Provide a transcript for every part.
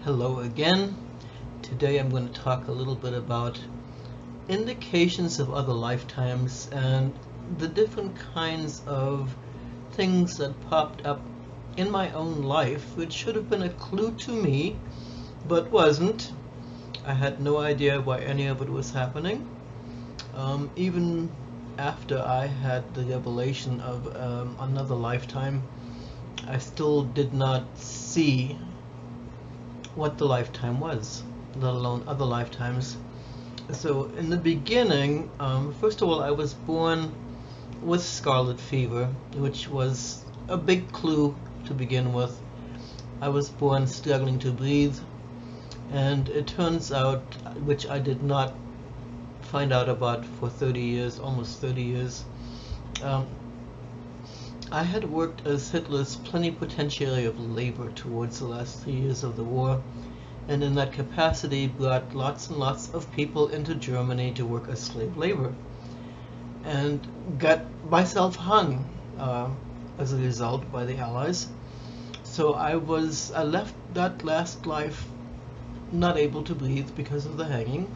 Hello again. Today I'm going to talk a little bit about indications of other lifetimes and the different kinds of things that popped up in my own life, which should have been a clue to me, but wasn't. I had no idea why any of it was happening. Even after I had the revelation of another lifetime, I still did not see what the lifetime was, let alone other lifetimes. So in the beginning, first of all, I was born with scarlet fever, which was a big clue to begin with. I was born struggling to breathe, and it turns out, which I did not find out about for 30 years, almost 30 years, I had worked as Hitler's plenipotentiary of labor towards the last 3 years of the war, and in that capacity brought lots and lots of people into Germany to work as slave labor, and got myself hung as a result by the Allies. So I left that last life not able to breathe because of the hanging,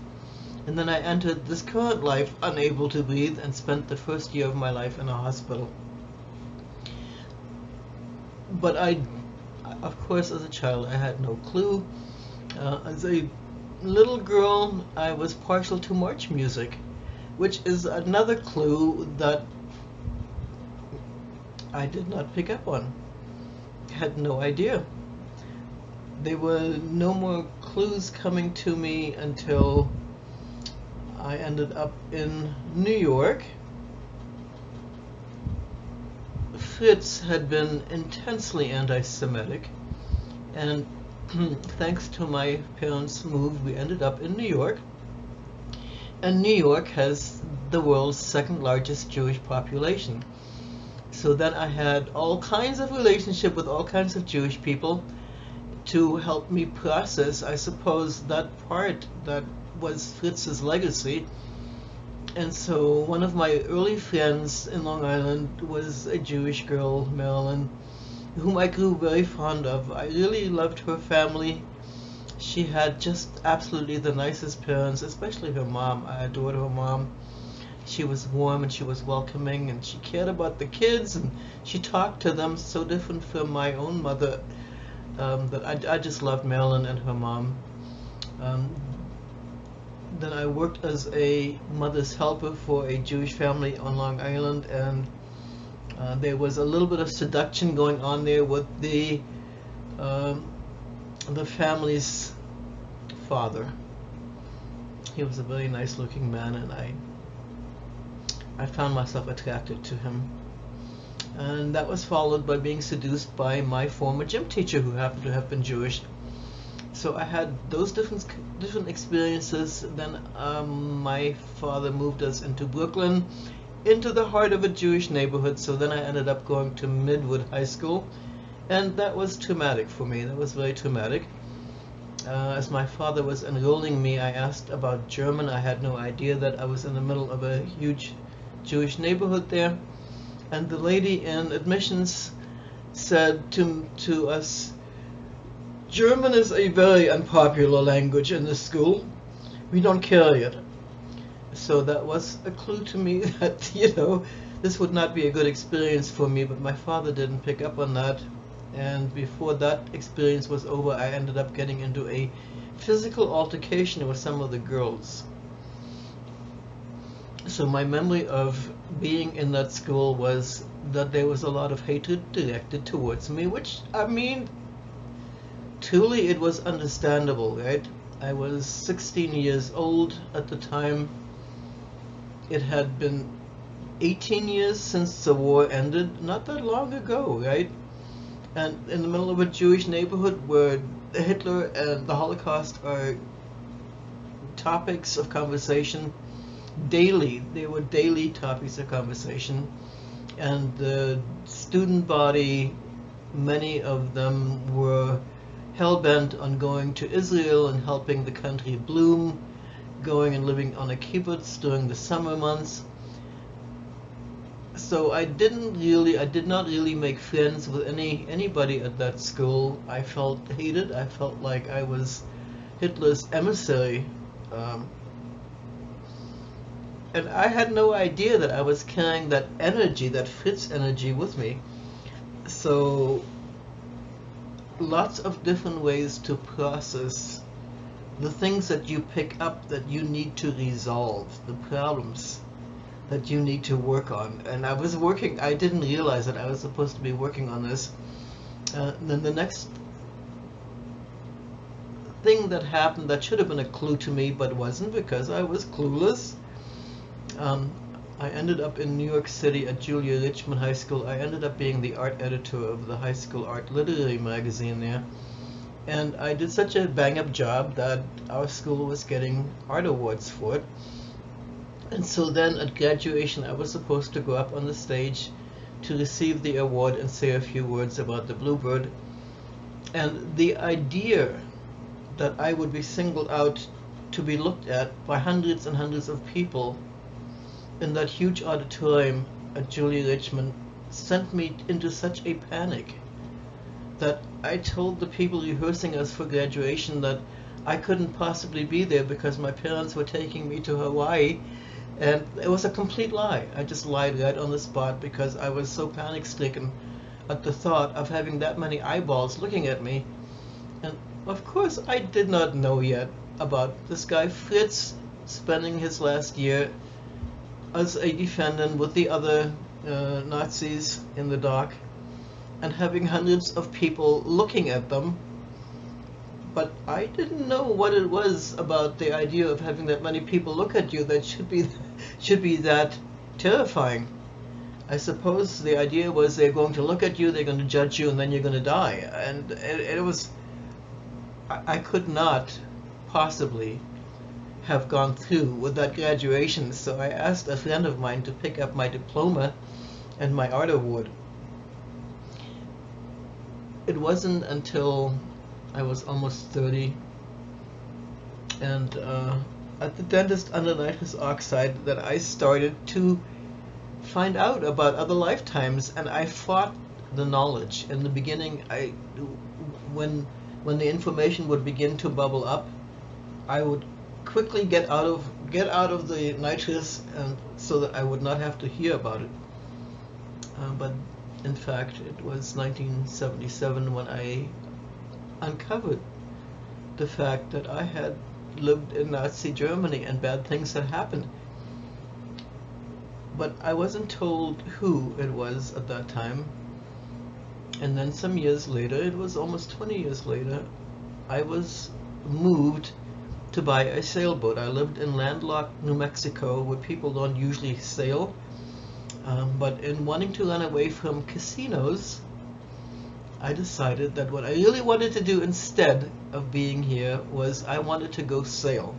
and then I entered this current life unable to breathe and spent the first year of my life in a hospital. But of course, as a child, I had no clue. As a little girl, I was partial to march music, which is another clue that I did not pick up on. Had no idea. There were no more clues coming to me until I ended up in New York. Fritz had been intensely anti-Semitic, and thanks to my parents' move, we ended up in New York. And New York has the world's second largest Jewish population. So then I had all kinds of relationship with all kinds of Jewish people to help me process, I suppose, that part that was Fritz's legacy. And so one of my early friends in Long Island was a Jewish girl, Marilyn, whom I grew very fond of. I really loved her family. She had just absolutely the nicest parents, especially her mom. I adored her mom. She was warm and she was welcoming, and she cared about the kids, and she talked to them, so different from my own mother, that I just loved Marilyn and her mom. Then I worked as a mother's helper for a Jewish family on Long Island, and there was a little bit of seduction going on there with the family's father. He was a very nice looking man, and I found myself attracted to him. And that was followed by being seduced by my former gym teacher, who happened to have been Jewish. So I had those different experiences. Then my father moved us into Brooklyn, into the heart of a Jewish neighborhood. So then I ended up going to Midwood High School, and that was traumatic for me. That was very traumatic. As my father was enrolling me, I asked about German. I had no idea that I was in the middle of a huge Jewish neighborhood there. And the lady in admissions said to us, "German is a very unpopular language in this school. We don't carry it." So that was a clue to me that, this would not be a good experience for me, but my father didn't pick up on that. And before that experience was over, I ended up getting into a physical altercation with some of the girls. So my memory of being in that school was that there was a lot of hatred directed towards me, which, I mean, truly it was understandable, right? I was 16 years old at the time. It had been 18 years since the war ended, not that long ago, right? And in the middle of a Jewish neighborhood where Hitler and the Holocaust are topics of conversation daily. They were daily topics of conversation. And the student body, many of them were hell-bent on going to Israel and helping the country bloom, going and living on a kibbutz during the summer months. So I did not really make friends with anybody at that school. I felt hated. I felt like I was Hitler's emissary. Um, and I had no idea that I was carrying that energy, that Fritz energy with me. So lots of different ways to process the things that you pick up that you need to resolve, the problems that you need to work on. And I didn't realize that I was supposed to be working on this. Then the next thing that happened that should have been a clue to me but wasn't, because I was clueless. I ended up in New York City at Julia Richmond High School. I ended up being the art editor of the high school art literary magazine there. And I did such a bang-up job that our school was getting art awards for it. And so then at graduation, I was supposed to go up on the stage to receive the award and say a few words about the Bluebird. And the idea that I would be singled out to be looked at by hundreds and hundreds of people in that huge auditorium at Julia Richmond sent me into such a panic that I told the people rehearsing us for graduation that I couldn't possibly be there because my parents were taking me to Hawaii. And it was a complete lie. I just lied right on the spot because I was so panic-stricken at the thought of having that many eyeballs looking at me. And of course I did not know yet about this guy Fritz spending his last year as a defendant with the other Nazis in the dock and having hundreds of people looking at them. But I didn't know what it was about the idea of having that many people look at you that should be that terrifying. I suppose the idea was they're going to look at you, they're going to judge you, and then you're going to die. And it was, I could not possibly have gone through with that graduation. So I asked a friend of mine to pick up my diploma and my art award. It wasn't until I was almost 30 and at the dentist under nitrous oxide that I started to find out about other lifetimes, and I fought the knowledge. In the beginning, when the information would begin to bubble up, I would quickly get out of the nitrous, and so that I would not have to hear about it. But in fact, it was 1977 when I uncovered the fact that I had lived in Nazi Germany and bad things had happened. But I wasn't told who it was at that time. And then some years later, it was almost 20 years later, I was moved to buy a sailboat. I lived in landlocked New Mexico where people don't usually sail. But in wanting to run away from casinos, I decided that what I really wanted to do instead of being here was I wanted to go sail.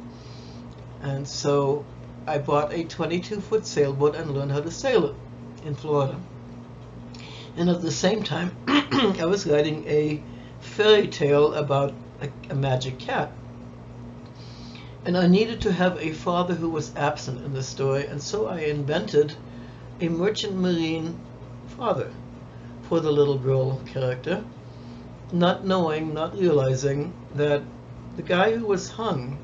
And so I bought a 22-foot sailboat and learned how to sail it in Florida. And at the same time, I was writing a fairy tale about a magic cat. And I needed to have a father who was absent in the story, and so I invented a merchant marine father for the little girl character, not realizing that the guy who was hung,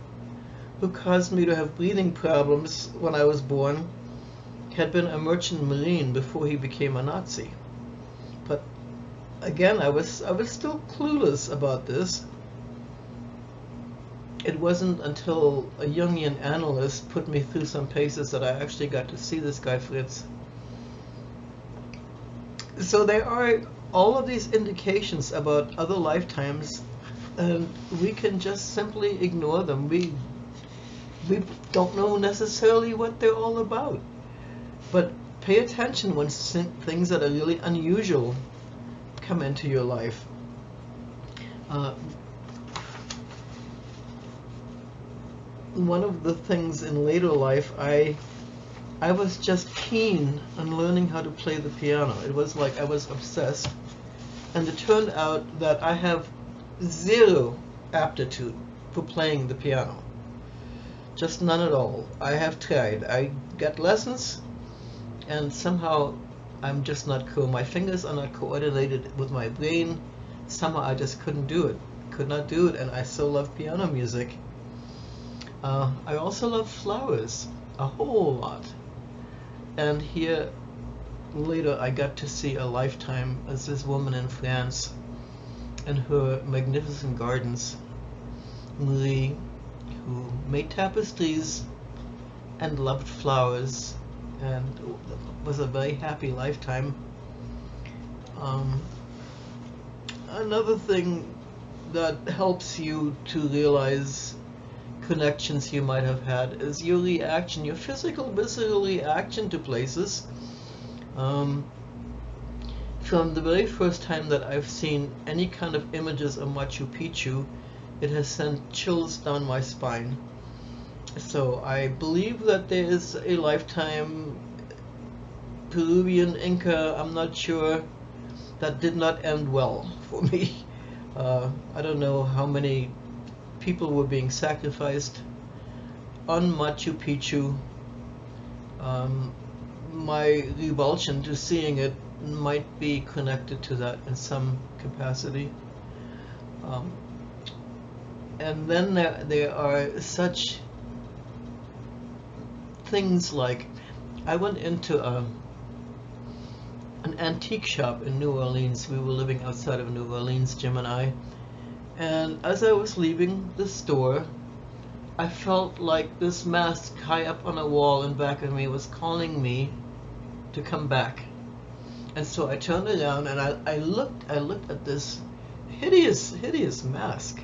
who caused me to have breathing problems when I was born, had been a merchant marine before he became a Nazi. But again, I was still clueless about this. It wasn't until a Jungian analyst put me through some paces that I actually got to see this guy Fritz. So there are all of these indications about other lifetimes, and we can just simply ignore them. We don't know necessarily what they're all about. But pay attention when things that are really unusual come into your life. One of the things in later life, I was just keen on learning how to play the piano. It was like I was obsessed. And it turned out that I have zero aptitude for playing the piano. Just none at all. I have tried. I got lessons, and somehow I'm just not cool. My fingers are not coordinated with my brain. Somehow I just couldn't do it. Could not do it, and I so love piano music. I also love flowers, a whole lot. And here, later, I got to see a lifetime as this woman in France and her magnificent gardens. Marie, who made tapestries and loved flowers, and was a very happy lifetime. Another thing that helps you to realize connections you might have had is your reaction, your physical, visceral reaction to places. From the very first time that I've seen any kind of images of Machu Picchu, it has sent chills down my spine. So I believe that there is a lifetime Peruvian Inca, I'm not sure, that did not end well for me. I don't know how many people were being sacrificed on Machu Picchu. My revulsion to seeing it might be connected to that in some capacity. And then there are such things like, I went into an antique shop in New Orleans. We were living outside of New Orleans, Jim and I. And as I was leaving the store, I felt like this mask high up on a wall in back of me was calling me to come back. And so I turned around and I looked at this hideous mask.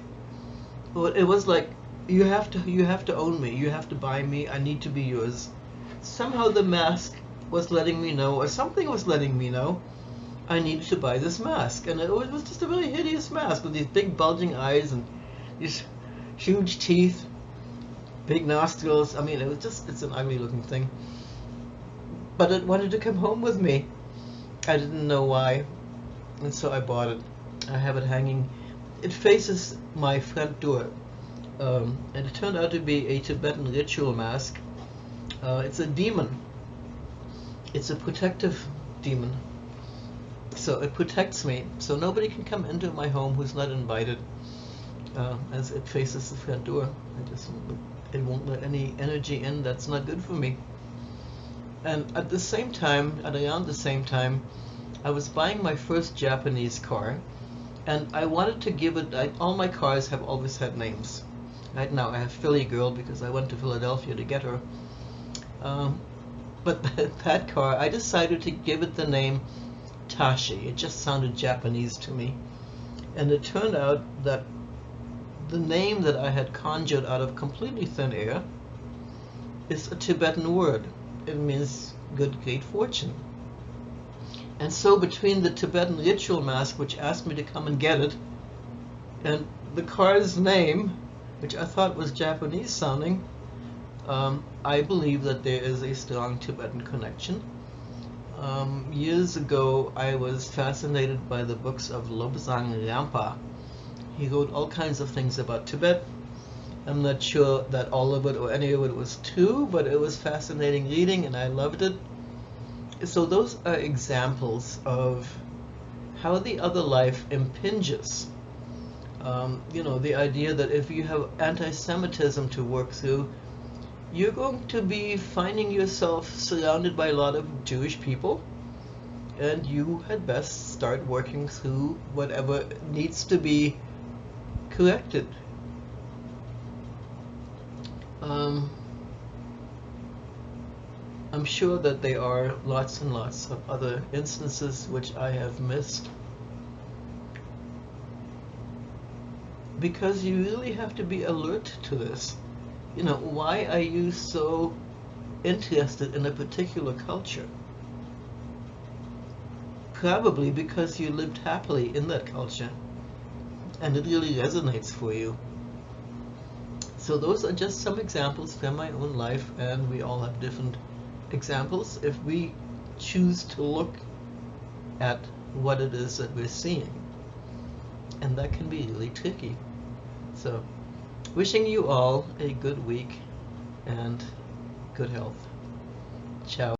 It was like, you have to own me, you have to buy me, I need to be yours. Somehow the mask was letting me know, or something was letting me know, I needed to buy this mask. And it was just a very hideous mask with these big bulging eyes and these huge teeth, big nostrils. I mean, it's an ugly looking thing. But it wanted to come home with me. I didn't know why, and so I bought it. I have it hanging. It faces my front door, and it turned out to be a Tibetan ritual mask. It's a demon. It's a protective demon. So it protects me, so nobody can come into my home who's not invited, as it faces the front door. It won't let any energy in that's not good for me. And at the same time, at around the same time, I was buying my first Japanese car, and I wanted to give it, all my cars have always had names. Right now I have Philly Girl because I went to Philadelphia to get her. But that car, I decided to give it the name Tashi. It just sounded Japanese to me. And it turned out that the name that I had conjured out of completely thin air is a Tibetan word. It means good, great fortune. And so between the Tibetan ritual mask, which asked me to come and get it, and the car's name, which I thought was Japanese sounding, I believe that there is a strong Tibetan connection. Years ago, I was fascinated by the books of Lobsang Rampa. He wrote all kinds of things about Tibet. I'm not sure that all of it or any of it was true, but it was fascinating reading and I loved it. So those are examples of how the other life impinges. The idea that if you have anti-Semitism to work through, you're going to be finding yourself surrounded by a lot of Jewish people, and you had best start working through whatever needs to be corrected. I'm sure that there are lots and lots of other instances which I have missed, because you really have to be alert to this. Why are you so interested in a particular culture? Probably because you lived happily in that culture and it really resonates for you. So those are just some examples from my own life, and we all have different examples if we choose to look at what it is that we're seeing. And that can be really tricky. So, wishing you all a good week and good health. Ciao.